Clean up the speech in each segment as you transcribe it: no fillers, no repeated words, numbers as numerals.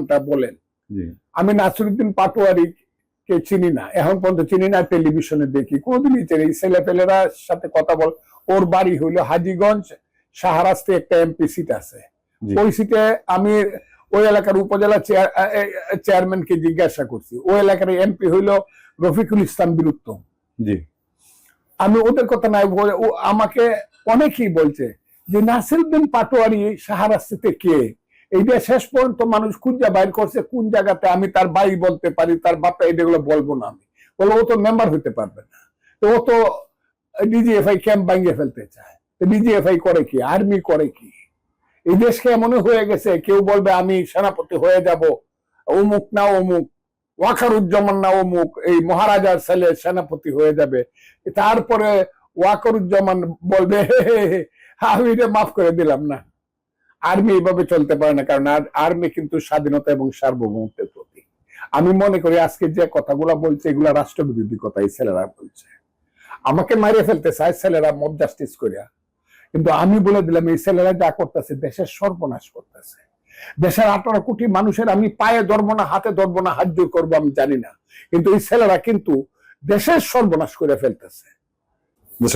যেমনটা বলেন, আমি নাসিরউদ্দিন পাটোয়ারি কে চিনি না, এখন পর্যন্ত চিনি না, টেলিভিশনে দেখি, কোনদিনই চিনি। ছেলেপেলেরা সাথে কথা বল, ওর বাড়ি হইলো হাজীগঞ্জ, শাহরাস্তে একটা এমপি সিট আছে, ওই সিটে আমি ওই এলাকার উপজেলা চেয়ারম্যানকে জিজ্ঞাসা করছি, ওই এলাকার এমপি হইলো রফিকুল ইসলাম বীরুত্তম। আমি ওদের কথা নাই, আমাকে অনেকেই বলছে যে নাসিরউদ্দিন পাটোয়ারি শাহরাস্তিতে কে, এইটা শেষ পর্যন্ত মানুষ খুঁজে বাইর করছে কোন জায়গাতে। আমি তার ভাই বলতে পারি, তার বাপা, এগুলো বলবো না। আমি বলবো ও তো মেম্বার হইতে পারবে না, তো ও তো ডিজিএফআই ক্যাম্প ভাঙিয়ে ফেলতে চায়। ডিজিএফআই করে কি, আর্মি করে কি? এই দেশকে এমন হয়ে গেছে, কেউ বলবে আমি সেনাপতি হয়ে যাব, অমুক না অমুক, ওয়াকারুজ্জামান না অমুক, এই মহারাজার ছেলে সেনাপতি হয়ে যাবে। তারপরে ওয়াকারুজ্জামান বলবে আমি এটা মাফ করে দিলাম না। আর্মি এইভাবে চলতে পারে না, কারণ আর্মি কিন্তু স্বাধীনতা এবং সার্বভৌমত্বের প্রতীক। আমি মনে করি আজকে যে কথাগুলো বলছে এগুলা রাষ্ট্রবিরোধী কথা এই ছেলেরা বলছে। আমাকে মারিয়ে ফেলতে চায় ছেলেরা মব জাস্টিস করিয়া, কিন্তু আমি বলে দিলাম এই ছেলেরা যা করতেছে দেশের সর্বনাশ করতেছে। দেশের 18 কোটি মানুষের আমি পায়ে ধরবো না, হাতে ধরবো না, হাত জোর করবো আমি জানি না, কিন্তু এই ছেলেরা কিন্তু দেশের সর্বনাশ করে ফেলতেছে।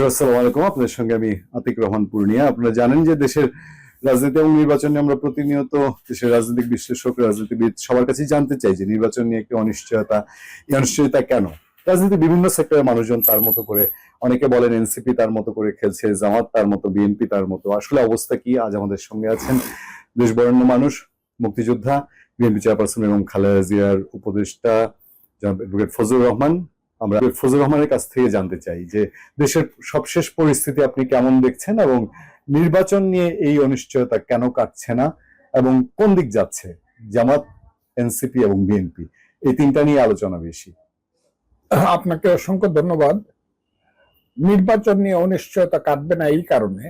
আসসালামু আলাইকুম, আপনাদের সঙ্গে আমি আতিক রহমান পূর্ণিয়া। আপনারা জানেন যে দেশের রাজনীতি এবং নির্বাচনে আমরা প্রতিনিয়ত দেশের রাজনৈতিক বিশ্লেষক, রাজনীতিবিদ সবার কাছে জানতে চাই যে নির্বাচন নিয়ে একটি অনিশ্চয়তা, এই অনিশ্চয়তা কেন? রাজনীতি বিভিন্ন সেক্টরের মানুষজন তার মতো করে, অনেকে বলেন এনসিপি তার মতো করে খেলছে, জামাত তার মতো, বিএনপি তার মতো। আসলে অবস্থা কি? আজ আমাদের সঙ্গে আছেন দেশ বরেণ্য মানুষ, মুক্তিযোদ্ধা, বিএনপি চেয়ারপারসন এবং খালেদা জিয়ার উপদেষ্টা অ্যাডভোকেট ফজলুর রহমান। আমরা ফজলুর রহমানের কাছ থেকে জানতে চাই যে দেশের সবশেষ পরিস্থিতি আপনি কেমন দেখছেন এবং নির্বাচন নিয়ে এই অনিশ্চয়তা কেন কাটছে না এবং কোন দিক যাচ্ছে জামাত, এনসিপি এবং বিএনপি, এই তিনটা নিয়ে আলোচনা বেশি। আপনাকে অসংখ্য ধন্যবাদ। নির্বাচন নিয়ে অনিশ্চয়তা কাটবে না এই কারণে,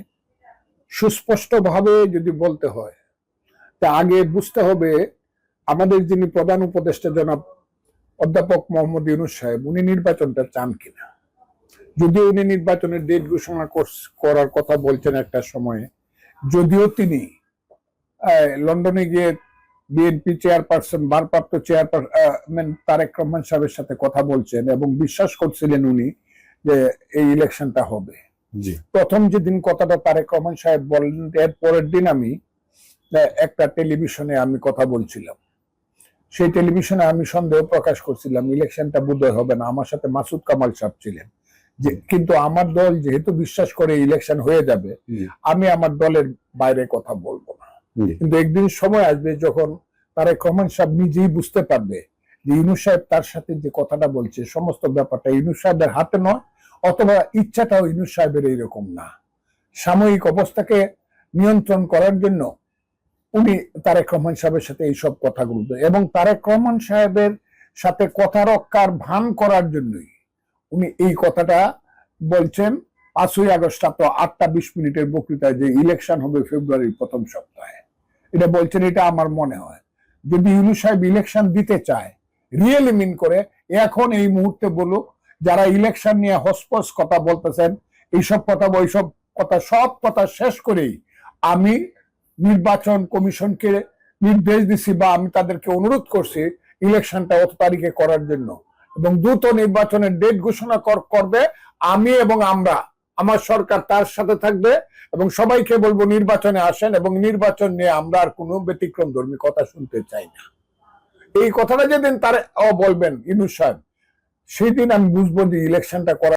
সুস্পষ্ট ভাবে যদি বলতে হয় তা আগে বুঝতে হবে আমাদের যিনি প্রধান উপদেষ্টা জনাব অধ্যাপক মোহাম্মদ ইউনূস সাহেব, উনি নির্বাচনটা চান কিনা। যদিও উনি নির্বাচনের ডেট ঘোষণা করার কথা বলছেন একটা সময়ে, যদিও তিনি লন্ডনে গিয়ে বিএনপি চেয়ারপারসন, ভারপ্রাপ্ত চেয়ারপারসন তারেক রহমান সাহেবের সাথে কথা বলছেন এবং বিশ্বাস করছিলেন উনি যে এই ইলেকশনটা হবে। প্রথম যেদিন কথাটা তারেক রহমান সাহেব বলেন, এর পরের দিন আমি একটা টেলিভিশনে আমি কথা বলছিলাম। সেই টেলিভিশনে আমি সন্দেহ প্রকাশ করছিলাম ইলেকশনটা বোধহয় হবে না। আমার সাথে মাসুদ কামাল সাহেব ছিলেন, যে কিন্তু আমার দল যেহেতু বিশ্বাস করে ইলেকশন হয়ে যাবে, আমি আমার দলের বাইরে কথা বলবো না। কিন্তু একদিন সময় আসবে যখন তারেক রহমান সাহেব নিজেই বুঝতে পারবে যে ইউনূস সাহেব তার সাথে যে কথাটা বলছে সমস্ত ব্যাপারটা ইউনূস সাহেবের হাতে নয়, অথবা ইচ্ছাটাও ইউনূস সাহেবের এইরকম না। সাময়িক অবস্থাকে নিয়ন্ত্রণ করার জন্য উনি তারেক রহমান সাহেবের সাথে এইসব কথাগুলো, এবং তারেক রহমান সাহেবের সাথে কথা রক্ষার ভান করার জন্যই উনি এই কথাটা বলছেন। 5ই আগস্ট রাত 8টা 20 বক্তৃতায় যে ইলেকশন হবে ফেব্রুয়ারির প্রথম সপ্তাহে, এটা বলছেন। এটা আমার মনে হয় যদি ইউনূস সাহেব ইলেকশন দিতে চায়, রিয়েলি মিন করে, এখন এই মুহূর্তে বলুক, যারা ইলেকশন নিয়ে হসপস কথা বলতেছেন, এইসব কথা, ওইসব কথা, সব কথা শেষ করেই আমি নির্বাচন কমিশনকে নির্দেশ দিছি বা আমি তাদেরকে অনুরোধ করছি ইলেকশনটা অত তারিখে করার জন্য, এবং দ্রুত নির্বাচনের ডেট ঘোষণা করবে। আমি এবং আমরা, আমার সরকার তার সাথে থাকবে, এবং সবাইকে বলবো নির্বাচনে আসেন, এবং নির্বাচন নিয়ে আমরা আর কোনো ব্যতিক্রম ধর্মী কথা শুনতে চাই না। এই কথাটা যেদিন তারা বলবেন ইউনূস সাহেব, সেই দিন আমি বুঝবো যে ইলেকশনটা করা